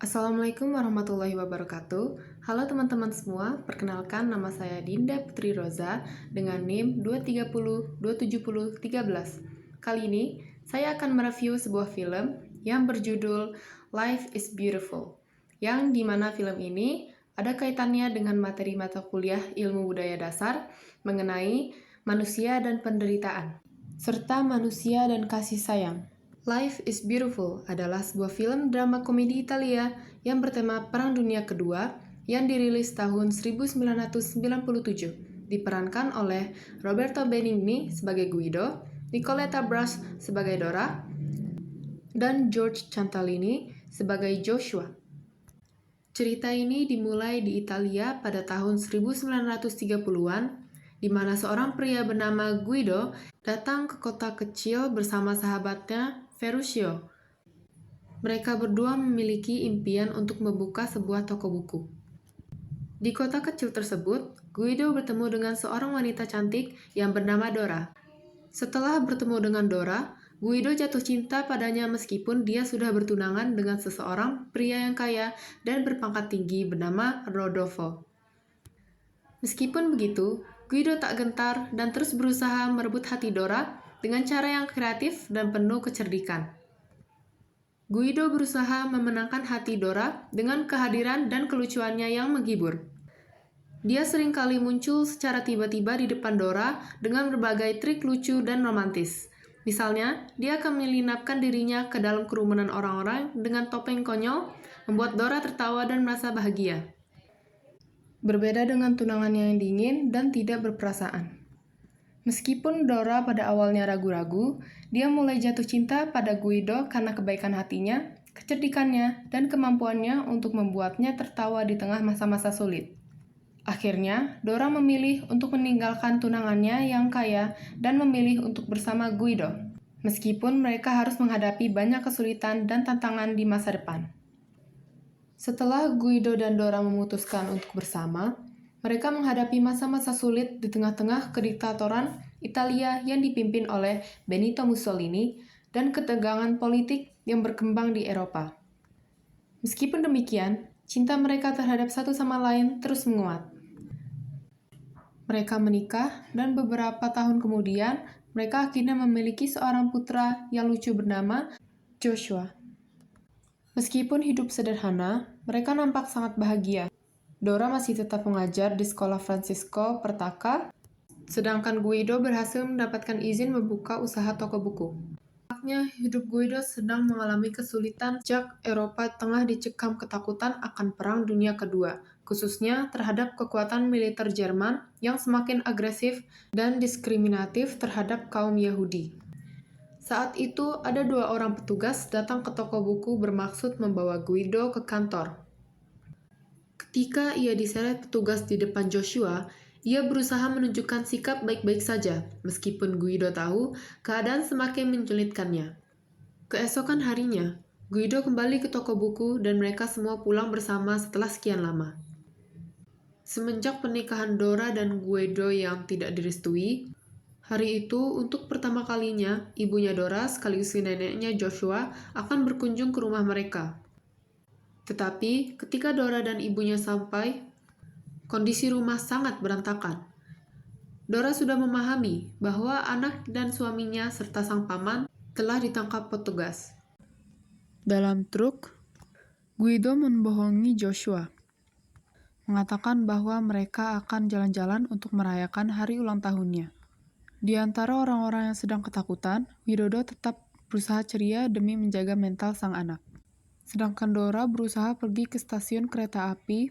Assalamualaikum warahmatullahi wabarakatuh. Halo teman-teman semua, perkenalkan nama saya Dinda Putri Roza dengan NIM 230-270-13. Kali ini, saya akan mereview sebuah film yang berjudul Life is Beautiful, yang dimana film ini ada kaitannya dengan materi mata kuliah ilmu budaya dasar mengenai manusia dan penderitaan, serta manusia dan kasih sayang. Life is Beautiful adalah sebuah film drama komedi Italia yang bertema Perang Dunia Kedua yang dirilis tahun 1997, diperankan oleh Roberto Benigni sebagai Guido, Nicoletta Brash sebagai Dora, dan George Cantalini sebagai Joshua. Cerita ini dimulai di Italia pada tahun 1930-an, di mana seorang pria bernama Guido datang ke kota kecil bersama sahabatnya Ferruccio. Mereka berdua memiliki impian untuk membuka sebuah toko buku. Di kota kecil tersebut, Guido bertemu dengan seorang wanita cantik yang bernama Dora. Setelah bertemu dengan Dora, Guido jatuh cinta padanya meskipun dia sudah bertunangan dengan seseorang pria yang kaya dan berpangkat tinggi bernama Rodolfo. Meskipun begitu, Guido tak gentar dan terus berusaha merebut hati Dora dengan cara yang kreatif dan penuh kecerdikan. Guido berusaha memenangkan hati Dora dengan kehadiran dan kelucuannya yang menghibur. Dia seringkali muncul secara tiba-tiba di depan Dora dengan berbagai trik lucu dan romantis. Misalnya, dia akan menyelinapkan dirinya ke dalam kerumunan orang-orang dengan topeng konyol, membuat Dora tertawa dan merasa bahagia. Berbeda dengan tunangannya yang dingin dan tidak berperasaan. Meskipun Dora pada awalnya ragu-ragu, dia mulai jatuh cinta pada Guido karena kebaikan hatinya, kecerdikannya, dan kemampuannya untuk membuatnya tertawa di tengah masa-masa sulit. Akhirnya, Dora memilih untuk meninggalkan tunangannya yang kaya dan memilih untuk bersama Guido, meskipun mereka harus menghadapi banyak kesulitan dan tantangan di masa depan. Setelah Guido dan Dora memutuskan untuk bersama, mereka menghadapi masa-masa sulit di tengah-tengah kediktatoran Italia yang dipimpin oleh Benito Mussolini dan ketegangan politik yang berkembang di Eropa. Meskipun demikian, cinta mereka terhadap satu sama lain terus menguat. Mereka menikah dan beberapa tahun kemudian, mereka akhirnya memiliki seorang putra yang lucu bernama Joshua. Meskipun hidup sederhana, mereka nampak sangat bahagia. Dora masih tetap mengajar di sekolah Francisco Pertaka, sedangkan Guido berhasil mendapatkan izin membuka usaha toko buku. Nampaknya hidup Guido sedang mengalami kesulitan sejak Eropa Tengah dicekam ketakutan akan Perang Dunia Kedua, khususnya terhadap kekuatan militer Jerman yang semakin agresif dan diskriminatif terhadap kaum Yahudi. Saat itu, ada dua orang petugas datang ke toko buku bermaksud membawa Guido ke kantor. Ketika ia diseret petugas di depan Joshua, ia berusaha menunjukkan sikap baik-baik saja, meskipun Guido tahu keadaan semakin menyulitkannya. Keesokan harinya, Guido kembali ke toko buku dan mereka semua pulang bersama setelah sekian lama. Semenjak pernikahan Dora dan Guido yang tidak direstui, hari itu untuk pertama kalinya ibunya Dora sekaligus neneknya Joshua akan berkunjung ke rumah mereka. Tetapi ketika Dora dan ibunya sampai, kondisi rumah sangat berantakan. Dora sudah memahami bahwa anak dan suaminya serta sang paman telah ditangkap petugas. Dalam truk, Guido membohongi Joshua, mengatakan bahwa mereka akan jalan-jalan untuk merayakan hari ulang tahunnya. Di antara orang-orang yang sedang ketakutan, Widodo tetap berusaha ceria demi menjaga mental sang anak. Sedangkan Dora berusaha pergi ke stasiun kereta api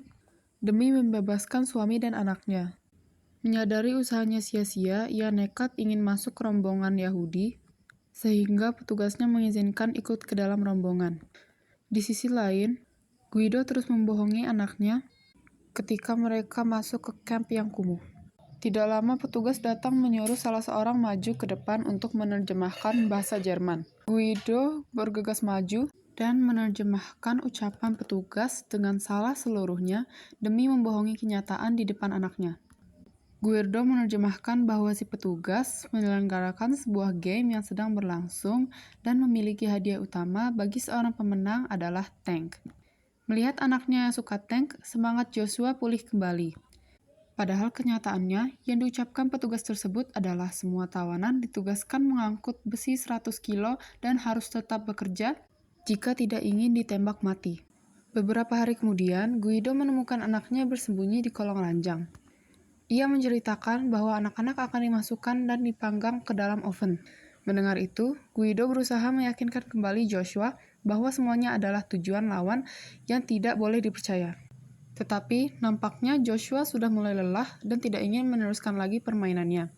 demi membebaskan suami dan anaknya. Menyadari usahanya sia-sia, ia nekat ingin masuk ke rombongan Yahudi, sehingga petugasnya mengizinkan ikut ke dalam rombongan. Di sisi lain, Guido terus membohongi anaknya ketika mereka masuk ke kamp yang kumuh. Tidak lama petugas datang menyuruh salah seorang maju ke depan untuk menerjemahkan bahasa Jerman. Guido bergegas maju dan menerjemahkan ucapan petugas dengan salah seluruhnya demi membohongi kenyataan di depan anaknya. Guido menerjemahkan bahwa si petugas menyelenggarakan sebuah game yang sedang berlangsung dan memiliki hadiah utama bagi seorang pemenang adalah tank. Melihat anaknya yang suka tank, semangat Joshua pulih kembali. Padahal kenyataannya, yang diucapkan petugas tersebut adalah semua tawanan ditugaskan mengangkut besi 100 kilo dan harus tetap bekerja jika tidak ingin ditembak mati. Beberapa hari kemudian, Guido menemukan anaknya bersembunyi di kolong ranjang. Ia menceritakan bahwa anak-anak akan dimasukkan dan dipanggang ke dalam oven. Mendengar itu, Guido berusaha meyakinkan kembali Joshua bahwa semuanya adalah tujuan lawan yang tidak boleh dipercaya. Tetapi, nampaknya Joshua sudah mulai lelah dan tidak ingin meneruskan lagi permainannya.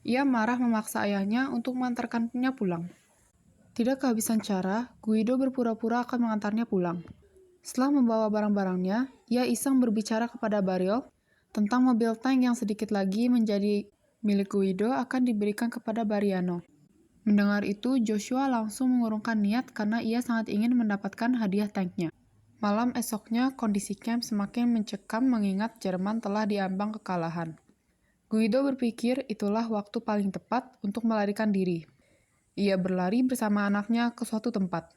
Ia marah memaksa ayahnya untuk mengantarkannya pulang. Tidak kehabisan cara, Guido berpura-pura akan mengantarnya pulang. Setelah membawa barang-barangnya, ia iseng berbicara kepada Bariol tentang mobil tank yang sedikit lagi menjadi milik Guido akan diberikan kepada Bariano. Mendengar itu, Joshua langsung mengurungkan niat karena ia sangat ingin mendapatkan hadiah tanknya. Malam esoknya, kondisi camp semakin mencekam mengingat Jerman telah diambang kekalahan. Guido berpikir itulah waktu paling tepat untuk melarikan diri. Ia berlari bersama anaknya ke suatu tempat.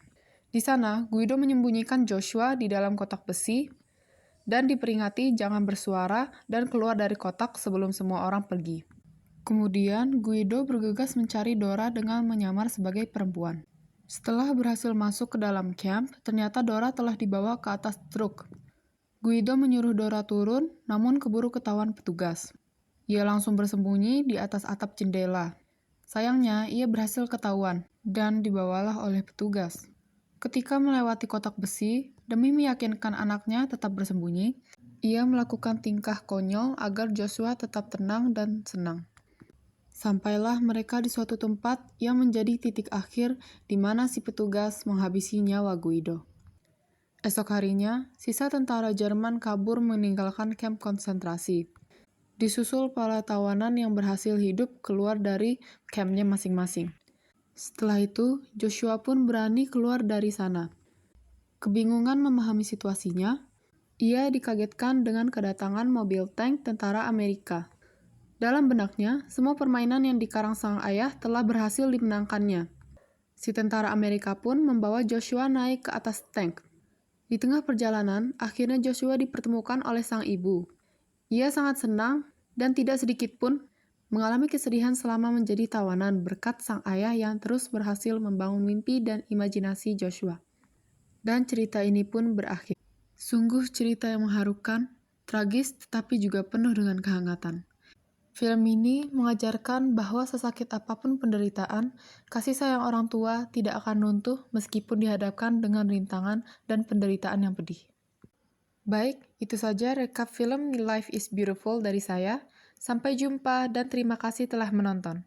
Di sana, Guido menyembunyikan Joshua di dalam kotak besi dan diperingati jangan bersuara dan keluar dari kotak sebelum semua orang pergi. Kemudian, Guido bergegas mencari Dora dengan menyamar sebagai perempuan. Setelah berhasil masuk ke dalam camp, ternyata Dora telah dibawa ke atas truk. Guido menyuruh Dora turun, namun keburu ketahuan petugas. Ia langsung bersembunyi di atas atap jendela. Sayangnya, ia berhasil ketahuan dan dibawalah oleh petugas. Ketika melewati kotak besi, demi meyakinkan anaknya tetap bersembunyi, ia melakukan tingkah konyol agar Joshua tetap tenang dan senang. Sampailah mereka di suatu tempat yang menjadi titik akhir di mana si petugas menghabisi nyawa Guido. Esok harinya, sisa tentara Jerman kabur meninggalkan kamp konsentrasi. Disusul para tawanan yang berhasil hidup keluar dari kampnya masing-masing. Setelah itu, Joshua pun berani keluar dari sana. Kebingungan memahami situasinya, ia dikagetkan dengan kedatangan mobil tank tentara Amerika. Dalam benaknya, semua permainan yang dikarang sang ayah telah berhasil dimenangkannya. Si tentara Amerika pun membawa Joshua naik ke atas tank. Di tengah perjalanan, akhirnya Joshua dipertemukan oleh sang ibu. Ia sangat senang dan tidak sedikit pun mengalami kesedihan selama menjadi tawanan berkat sang ayah yang terus berhasil membangun mimpi dan imajinasi Joshua. Dan cerita ini pun berakhir. Sungguh cerita yang mengharukan, tragis tetapi juga penuh dengan kehangatan. Film ini mengajarkan bahwa sesakit apapun penderitaan, kasih sayang orang tua tidak akan runtuh meskipun dihadapkan dengan rintangan dan penderitaan yang pedih. Baik, itu saja rekap film Life is Beautiful dari saya. Sampai jumpa dan terima kasih telah menonton.